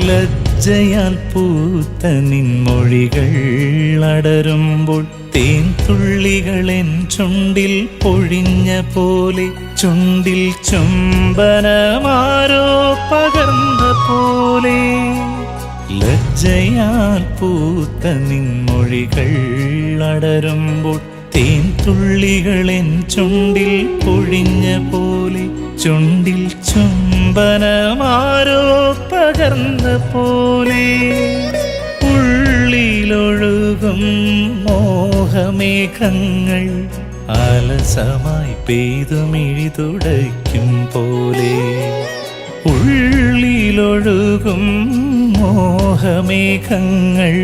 ലജ്ജയാൽ പൂത്ത നിൻമൊഴികൾ അടരുമ്പോൾ തേൻ തുള്ളികളെൻ ചുണ്ടിൽ പൊഴിഞ്ഞ പോലെ, ചുണ്ടിൽ ചുംബനമാരോ പകർന്ന പോലെ. ലജ്ജയാൽ പൂത്ത നിൻമൊഴികൾ അടരുമ്പോൾ തേൻ തുള്ളികളെൻ ചുണ്ടിൽ പൊഴിഞ്ഞ പോലെ, ചുണ്ടിൽ ചുംബനമാരോ പകർന്ന പോലെ. ഉള്ളിലൊഴുകും മോഹമേഘങ്ങൾ അലസമായി പെയ്തു മിഴി തുടയ്ക്കും പോലെ. ഉള്ളിലൊഴുകും മോഹമേഘങ്ങൾ